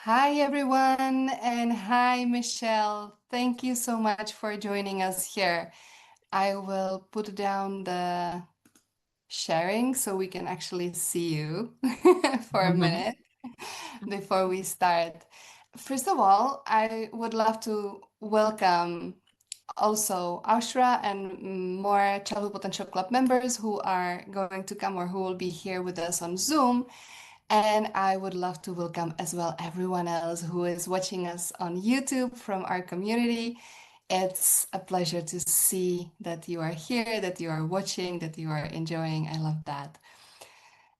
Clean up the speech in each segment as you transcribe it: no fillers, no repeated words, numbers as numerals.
Hi, everyone, and hi, Michelle. Thank you so much for joining us here. I will put down the sharing so we can actually see you for a Mhm. minute before we start. First of all, I would love to welcome also Ashra and more Childhood Potential Club members who are going to come or who will be here with us on Zoom. And I would love to welcome as well everyone else who is watching us on YouTube from our community. It's a pleasure to see that you are here, that you are watching, that you are enjoying. I love that.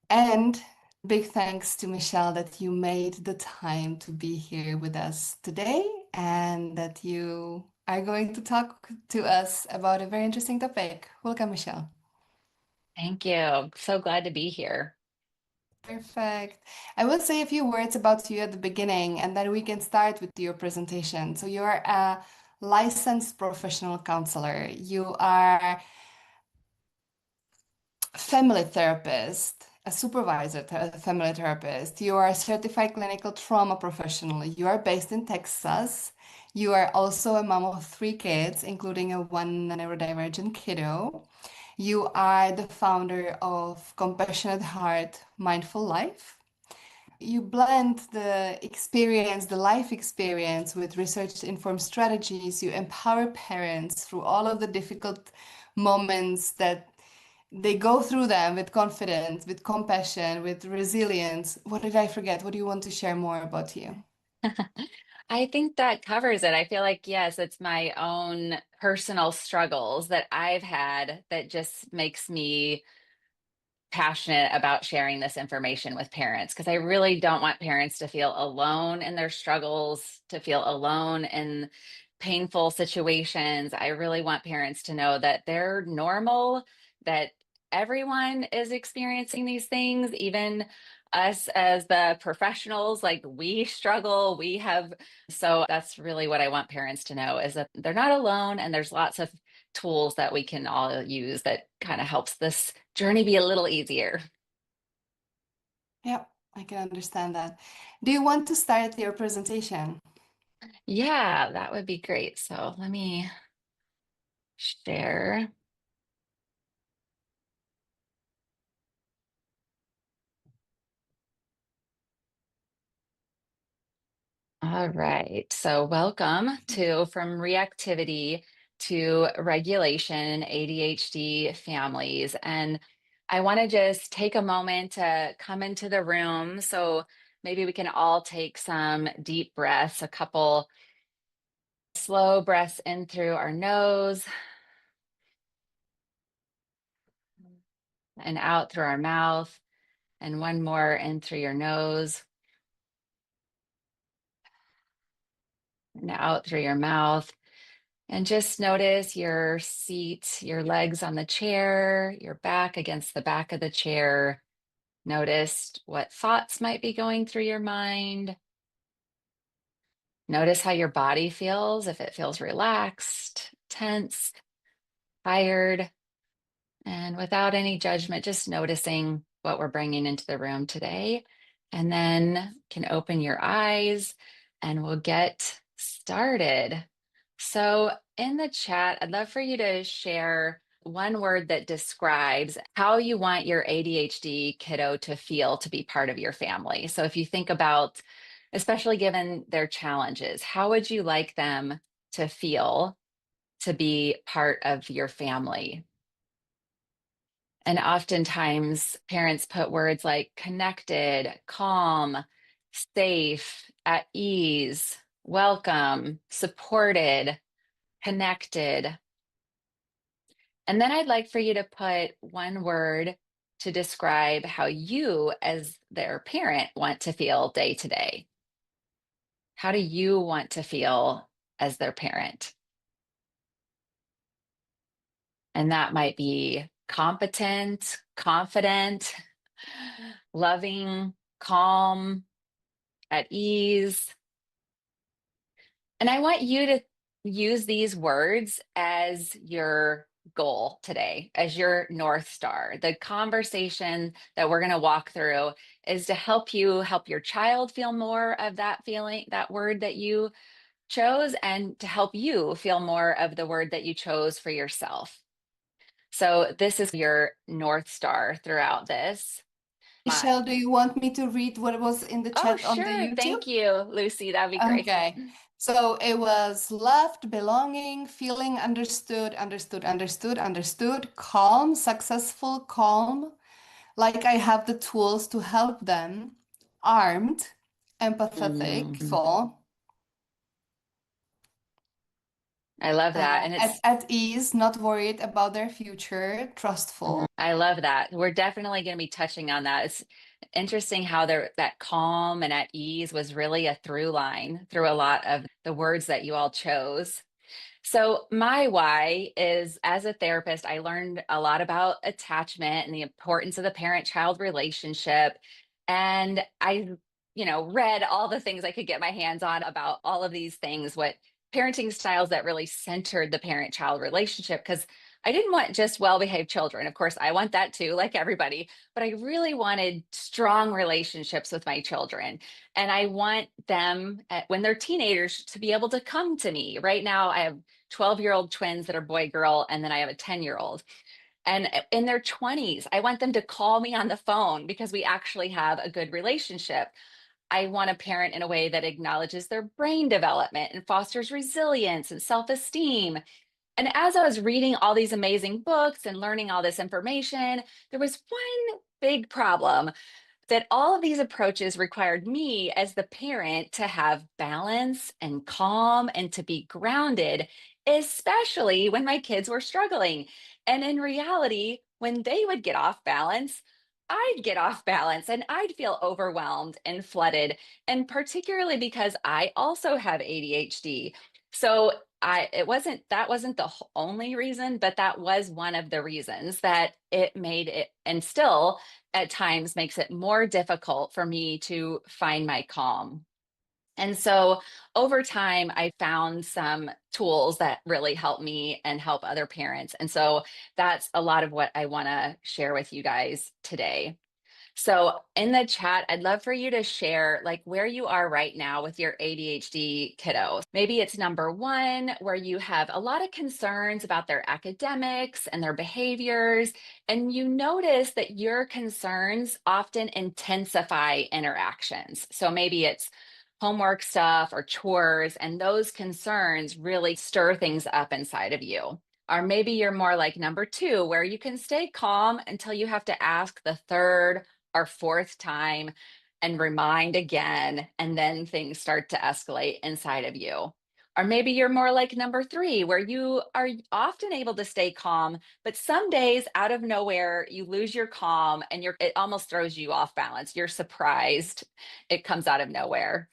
And big thanks to Michelle that you made the time to be here with us today and that you are going to talk to us about a very interesting topic. Welcome, Michelle. Thank you. So glad to be here. Perfect. I will say a few words about you at the beginning, and then we can start with your presentation. So, you are a licensed professional counselor. You are a family therapist, a supervisor, family therapist. You are a certified clinical trauma professional. You are based in Texas. You are also a mom of three kids, including a one neurodivergent kiddo. You are the founder of Compassionate Heart, Mindful Life. You blend the experience, the life experience, with research-informed strategies. You empower parents through all of the difficult moments that they go through them with confidence, with compassion, with resilience. What did I forget? What do you want to share more about you? I think that covers it. I feel like, yes, it's my own personal struggles that I've had that just makes me passionate about sharing this information with parents because I really don't want parents to feel alone in their struggles, to feel alone in painful situations. I really want parents to know that they're normal, that everyone is experiencing these things, even us as the professionals, like we struggle, we have. So that's really what I want parents to know is that they're not alone and there's lots of tools that we can all use that kind of helps this journey be a little easier. Yeah, I can understand that. Do you want to start your presentation? Yeah, that would be great. So let me share. All right. So welcome to From Reactivity to Regulation ADHD Families. And I want to just take a moment to come into the room. So maybe we can all take some deep breaths, a couple slow breaths in through our nose and out through our mouth, and one more in through your nose and out through your mouth. And just notice your seat, your legs on the chair, your back against the back of the chair. Notice what thoughts might be going through your mind. Notice how your body feels, if it feels relaxed, tense, tired, and without any judgment, just noticing what we're bringing into the room today. And then can open your eyes and we'll get started. So, in the chat, I'd love for you to share one word that describes how you want your ADHD kiddo to feel to be part of your family. So, if you think about, especially given their challenges, how would you like them to feel to be part of your family? And oftentimes, parents put words like connected, calm, safe, at ease, welcome, supported, connected. And then I'd like for you to put one word to describe how you, as their parent, want to feel day to day. How do you want to feel as their parent? And that might be competent, confident, loving, calm, at ease. And I want you to use these words as your goal today as your North Star. The conversation that we're going to walk through is to help your child feel more of that feeling, that word that you chose, and to help you feel more of the word that you chose for yourself. So this is your North Star throughout this. Michelle, do you want me to read what was in the Oh, chat on the sure. YouTube? Thank you, Lucie. That'd be great. Okay. So it was loved, belonging, feeling understood, understood, understood, understood, calm, successful, calm, like I have the tools to help them, armed, empathetic, Mhm. full, I love that. And at ease, not worried about their future, trustful. I love that. We're definitely going to be touching on that. It's interesting how that calm and at ease was really a through line through a lot of the words that you all chose. So, my why is, as a therapist, I learned a lot about attachment and the importance of the parent child relationship. And I, read all the things I could get my hands on about all of these things, what parenting styles that really centered the parent child relationship. Because I didn't want just well behaved children. Of course, I want that too, like everybody, but I really wanted strong relationships with my children. And I want them, when they're teenagers, to be able to come to me. Right now, I have 12-year-old twins that are boy girl, and then I have a 10-year-old. And in their 20s, I want them to call me on the phone because we actually have a good relationship. I want to parent in a way that acknowledges their brain development and fosters resilience and self esteem. And as I was reading all these amazing books and learning all this information, there was one big problem that all of these approaches required me as the parent to have balance and calm and to be grounded, especially when my kids were struggling. And in reality, when they would get off balance, I'd get off balance and I'd feel overwhelmed and flooded. And particularly because I also have ADHD. So that wasn't the only reason, but that was one of the reasons that it made it, and still at times makes it more difficult for me to find my calm. And so over time, I found some tools that really help me and help other parents. And so that's a lot of what I want to share with you guys today. So in the chat, I'd love for you to share like where you are right now with your ADHD kiddo. Maybe it's number one, where you have a lot of concerns about their academics and their behaviors, and you notice that your concerns often intensify interactions. So maybe it's homework stuff or chores, and those concerns really stir things up inside of you. Or maybe you're more like number two, where you can stay calm until you have to ask the third or fourth time and remind again, and then things start to escalate inside of you. Or maybe you're more like number three, where you are often able to stay calm, but some days out of nowhere, you lose your calm and it almost throws you off balance. You're surprised it comes out of nowhere.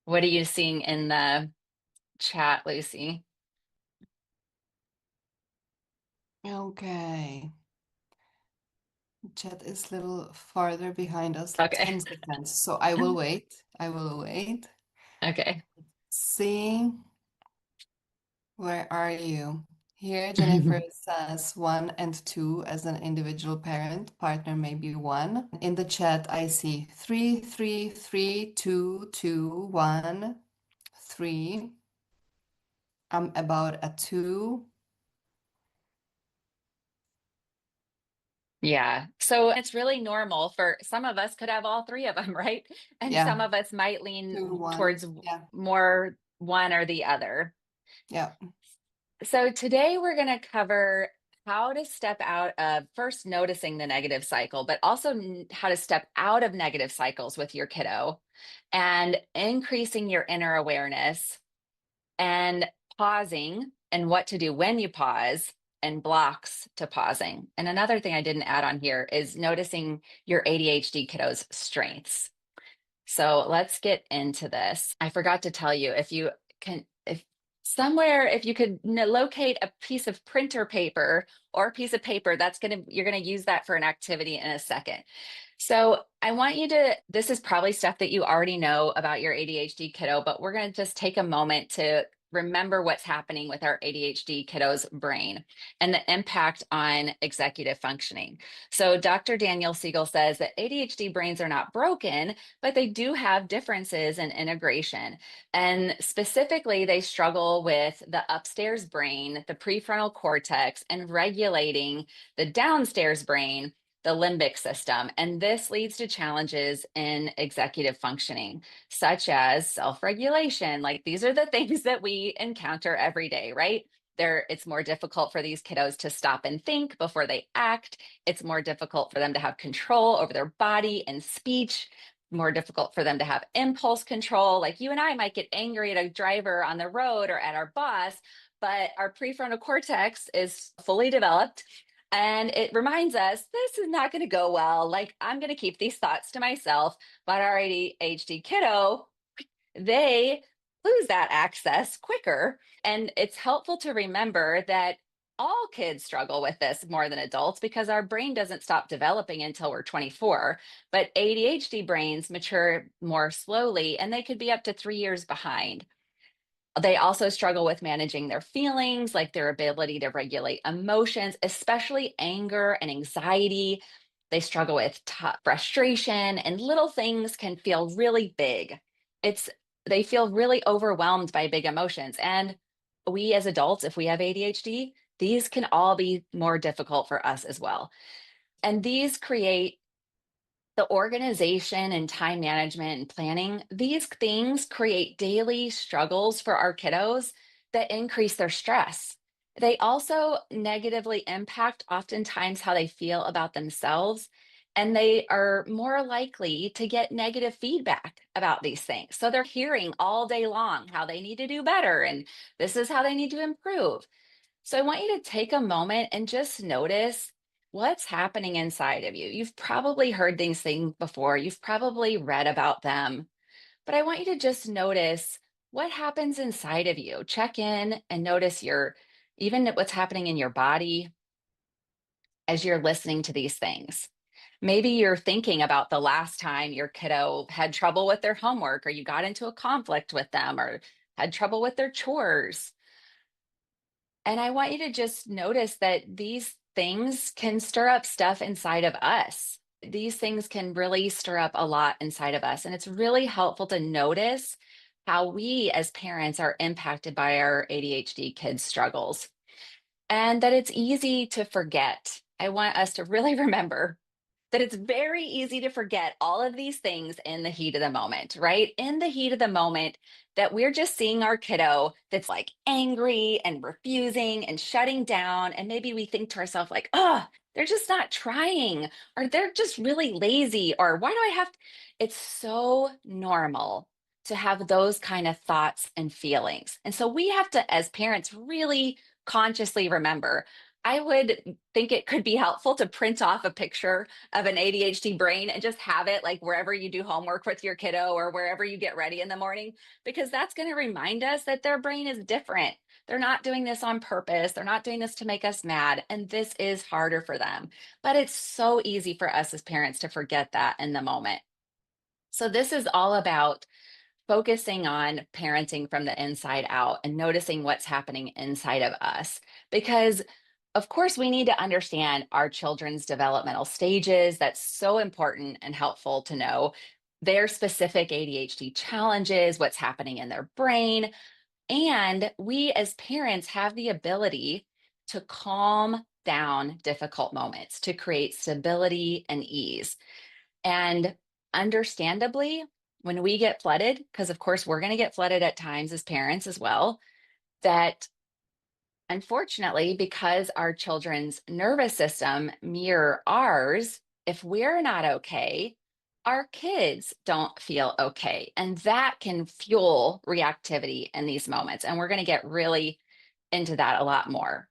What are you seeing in the chat, Lucie? Okay. Chat is a little farther behind us, like Okay. 10 seconds. So I will wait. I will wait. Okay. See, where are you? Here, Jennifer says one and two as an individual parent, partner maybe one. In the chat, I see three, three, three, two, two, one, three. I'm about a two. Yeah. So it's really normal for some of us could have all three of them, right? And some Yeah, of us might lean two, one. towards Yeah, more one or the other. yeah. So today we're going to cover how to step out of first noticing the negative cycle, but also how to step out of negative cycles with your kiddo and increasing your inner awareness and pausing and what to do when you pause and blocks to pausing. And another thing I didn't add on here is noticing your ADHD kiddo's strengths. So let's get into this. I forgot to tell you, if you can, if somewhere, if you could locate a piece of printer paper or a piece of paper, you're going to use that for an activity in a second. So I want you to, this is probably stuff that you already know about your ADHD kiddo, but we're going to just take a moment to remember what's happening with our ADHD kiddo's brain and the impact on executive functioning. So Dr. Daniel Siegel says that ADHD brains are not broken, but they do have differences in integration. And specifically, they struggle with the upstairs brain, the prefrontal cortex, and regulating the downstairs brain, the limbic system. And this leads to challenges in executive functioning, such as self-regulation. Like, these are the things that we encounter every day, right? It's more difficult for these kiddos to stop and think before they act. It's more difficult for them to have control over their body and speech, more difficult for them to have impulse control. Like, you and I might get angry at a driver on the road or at our boss, but our prefrontal cortex is fully developed and it reminds us this is not going to go well. Like, I'm going to keep these thoughts to myself. But our ADHD kiddo, they lose that access quicker. And it's helpful to remember that all kids struggle with this more than adults because our brain doesn't stop developing until we're 24. But ADHD brains mature more slowly, and they could be up to 3 years behind. They also struggle with managing their feelings, like their ability to regulate emotions, especially anger and anxiety. They struggle with frustration, and little things can feel really big. It's they feel really overwhelmed by big emotions. And we as adults, if we have ADHD, these can all be more difficult for us as well. And these create the organization and time management and planning. These things create daily struggles for our kiddos that increase their stress. They also negatively impact oftentimes how they feel about themselves, and they are more likely to get negative feedback about these things. So they're hearing all day long how they need to do better and this is how they need to improve. So I want you to take a moment and just notice what's happening inside of you. You've probably heard these things before, you've probably read about them, but I want you to just notice what happens inside of you. Check in and notice even what's happening in your body as you're listening to these things. Maybe you're thinking about the last time your kiddo had trouble with their homework, or you got into a conflict with them, or had trouble with their chores. And I want you to just notice that these things can stir up stuff inside of us. These things can really stir up a lot inside of us. And it's really helpful to notice how we as parents are impacted by our ADHD kids' struggles, and that it's easy to forget. I want us to really remember that it's very easy to forget all of these things in the heat of the moment, right? In the heat of the moment, that we're just seeing our kiddo that's like angry and refusing and shutting down. And maybe we think to ourselves, like, oh, they're just not trying, or they're just really lazy, or why do I have to? It's so normal to have those kind of thoughts and feelings. And so we have to, as parents, really consciously remember. I would think it could be helpful to print off a picture of an ADHD brain and just have it like wherever you do homework with your kiddo or wherever you get ready in the morning, because that's going to remind us that their brain is different. They're not doing this on purpose. They're not doing this to make us mad. And this is harder for them. But it's so easy for us as parents to forget that in the moment. So this is all about focusing on parenting from the inside out and noticing what's happening inside of us. Because, of course, we need to understand our children's developmental stages. That's so important and helpful to know their specific ADHD challenges, what's happening in their brain. And we as parents have the ability to calm down difficult moments, to create stability and ease. And understandably, when we get flooded, because of course we're going to get flooded at times as parents as well, that unfortunately, because our children's nervous system mirror ours, if we're not okay, our kids don't feel okay. And that can fuel reactivity in these moments. And we're going to get really into that a lot more.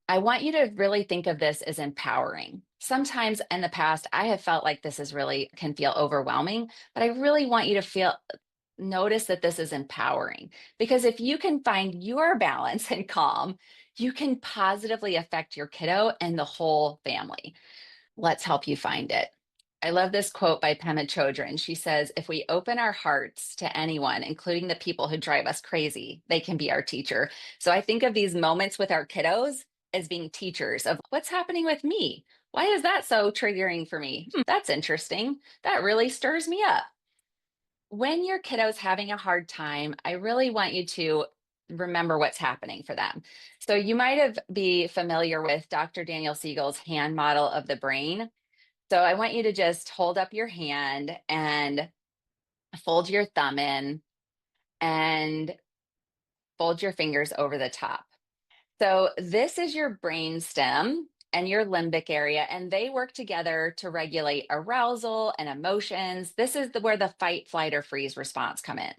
I want you to really think of this as empowering. Sometimes in the past, I have felt like this is really can feel overwhelming, but I really want you to notice that this is empowering, because if you can find your balance and calm, you can positively affect your kiddo and the whole family. Let's help you find it. I love this quote by Pema Chodron. She says, if we open our hearts to anyone, including the people who drive us crazy, they can be our teacher. So I think of these moments with our kiddos as being teachers of what's happening with me. Why is that so triggering for me? That's interesting. That really stirs me up. When your kiddo's having a hard time, I really want you to remember what's happening for them. So you might have be familiar with Dr. Daniel Siegel's hand model of the brain. So I want you to just hold up your hand and fold your thumb in and fold your fingers over the top. So this is your brain stem and your limbic area, and they work together to regulate arousal and emotions. This is where the fight, flight, or freeze response come in.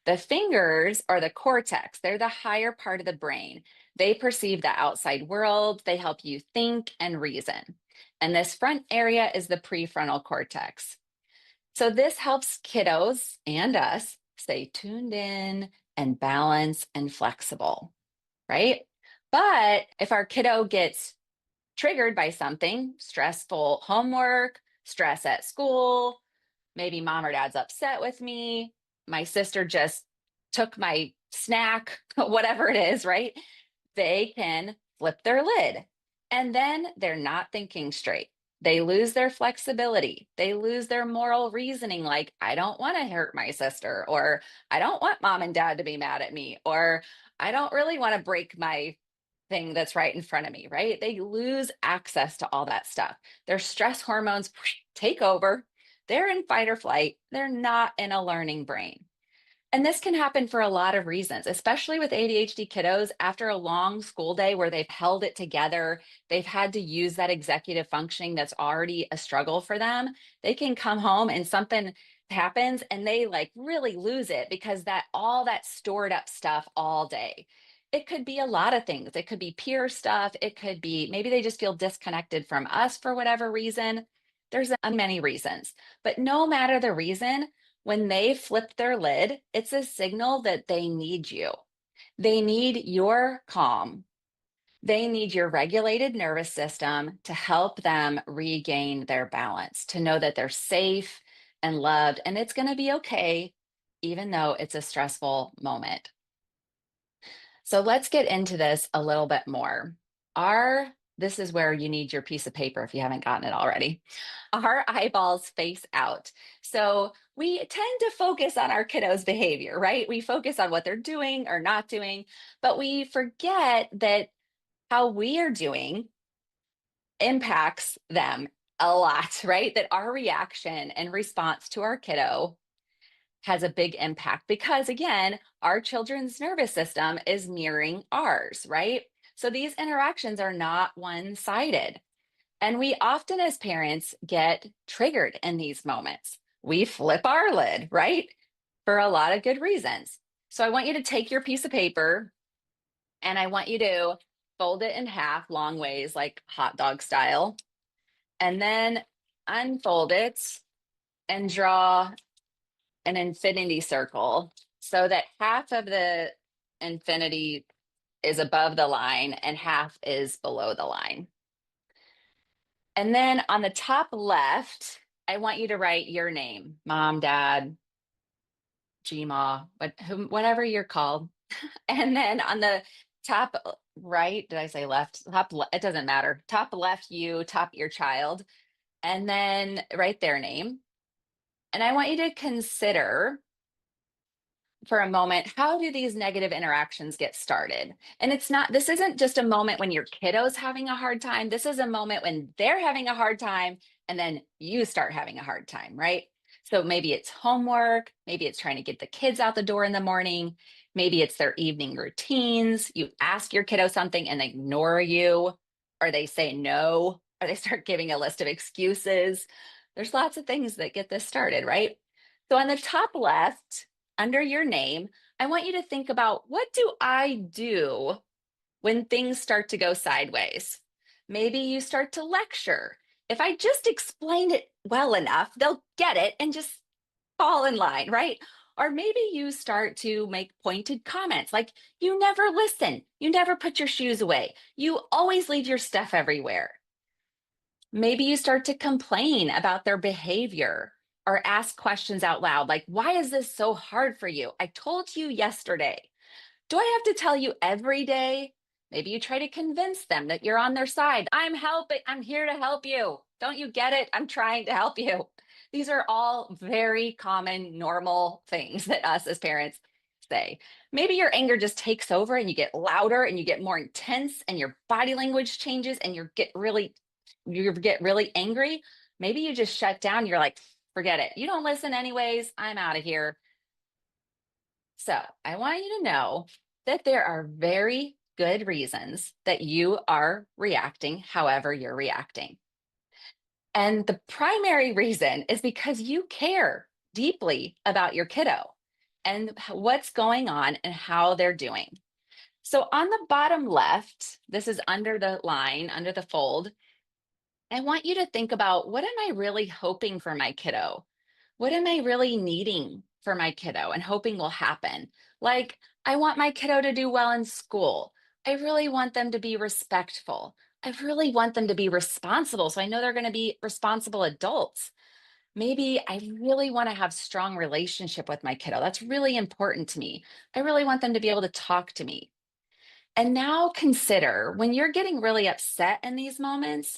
The fingers are the cortex. They're the higher part of the brain. They perceive the outside world. They help you think and reason. And this front area is the prefrontal cortex. So this helps kiddos and us stay tuned in and balanced and flexible, right? But if our kiddo gets triggered by something, stressful homework, stress at school, maybe mom or dad's upset with me, my sister just took my snack, whatever it is, right? They can flip their lid and then they're not thinking straight. They lose their flexibility. They lose their moral reasoning, like, I don't want to hurt my sister, or I don't want mom and dad to be mad at me, or I don't really want to break my thing that's right in front of me, right? They lose access to all that stuff. Their stress hormones take over. They're in fight or flight. They're not in a learning brain. And this can happen for a lot of reasons, especially with ADHD kiddos. After a long school day where they've held it together, they've had to use that executive functioning that's already a struggle for them. They can come home and something happens and they like really lose it because that all that stored up stuff all day. It could be a lot of things. It could be peer stuff. It could be maybe they just feel disconnected from us for whatever reason. There's many reasons, but no matter the reason, when they flip their lid, it's a signal that they need you. They need your calm. They need your regulated nervous system to help them regain their balance, to know that they're safe and loved, and it's going to be okay, even though it's a stressful moment. So let's get into this a little bit more. This is where you need your piece of paper if you haven't gotten it already. Our eyeballs face out. So we tend to focus on our kiddos' behavior, right? We focus on what they're doing or not doing, but we forget that how we are doing impacts them a lot, right? That our reaction and response to our kiddo has a big impact because, again, our children's nervous system is mirroring ours, right? So these interactions are not one-sided. And we often, as parents, get triggered in these moments. We flip our lid, right? For a lot of good reasons. So I want you to take your piece of paper and I want you to fold it in half long ways, like hot dog style, and then unfold it and draw an infinity circle so that half of the infinity is above the line and half is below the line. And then on the top left, I want you to write your name, mom, dad, Gma, whatever you're called. And then on the top right, did I say left? It doesn't matter. Top left, you, top your child, and then write their name. And I want you to consider for a moment, how do these negative interactions get started? And this isn't just a moment when your kiddo's having a hard time. This is a moment when they're having a hard time and then you start having a hard time, right? So maybe it's homework, maybe it's trying to get the kids out the door in the morning, maybe it's their evening routines. You ask your kiddo something and they ignore you, or they say no, or they start giving a list of excuses. There's lots of things that get this started, right? So on the top left, under your name, I want you to think about, what do I do when things start to go sideways? Maybe you start to lecture. If I just explain it well enough, they'll get it and just fall in line, right? Or maybe you start to make pointed comments like, you never listen, you never put your shoes away, you always leave your stuff everywhere. Maybe you start to complain about their behavior or ask questions out loud, like, why is this so hard for you? I told you yesterday. Do I have to tell you every day? Maybe you try to convince them that you're on their side. I'm helping. I'm here to help you. Don't you get it? I'm trying to help you. These are all very common, normal things that us as parents say. Maybe your anger just takes over and you get louder and you get more intense and your body language changes and you get really angry. Maybe you just shut down. You're like, forget it. You don't listen anyways. I'm out of here. So I want you to know that there are very good reasons that you are reacting however you're reacting. And the primary reason is because you care deeply about your kiddo and what's going on and how they're doing. So on the bottom left, this is under the line, under the fold, I want you to think about, what am I really hoping for my kiddo? What am I really needing for my kiddo and hoping will happen? Like, I want my kiddo to do well in school. I really want them to be respectful. I really want them to be responsible. So I know they're going to be responsible adults. Maybe I really want to have strong relationship with my kiddo. That's really important to me. I really want them to be able to talk to me. And now consider, when you're getting really upset in these moments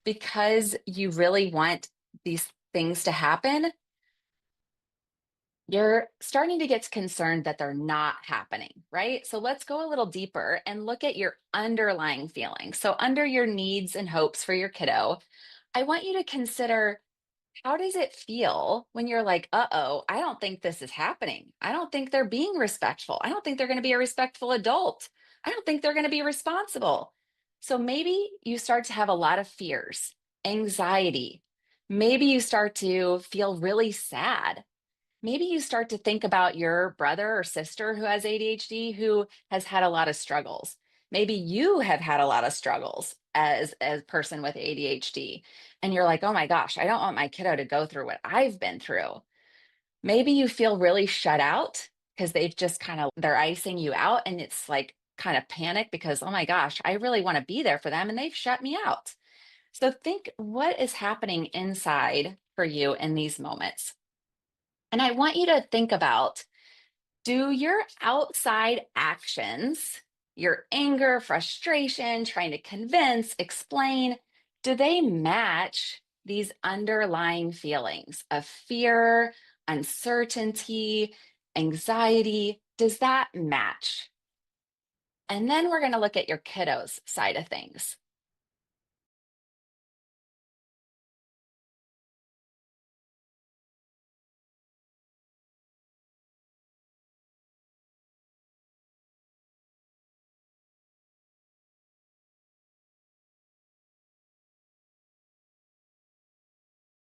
because you really want these things to happen, you're starting to get concerned that they're not happening, right? So let's go a little deeper and look at your underlying feelings. So under your needs and hopes for your kiddo, I want you to consider, how does it feel when you're like, uh-oh, I don't think this is happening. I don't think they're being respectful. I don't think they're going to be a respectful adult. I don't think they're going to be responsible. So maybe you start to have a lot of fears, anxiety. Maybe you start to feel really sad. Maybe you start to think about your brother or sister who has ADHD, who has had a lot of struggles. Maybe you have had a lot of struggles as a person with ADHD. And you're like, oh my gosh, I don't want my kiddo to go through what I've been through. Maybe you feel really shut out because they've just they're icing you out. And it's like kind of panic because, oh my gosh, I really want to be there for them and they've shut me out. So think, what is happening inside for you in these moments? And I want you to think about, do your outside actions, your anger, frustration, trying to convince, explain, do they match these underlying feelings of fear, uncertainty, anxiety? Does that match? And then we're going to look at your kiddo's side of things.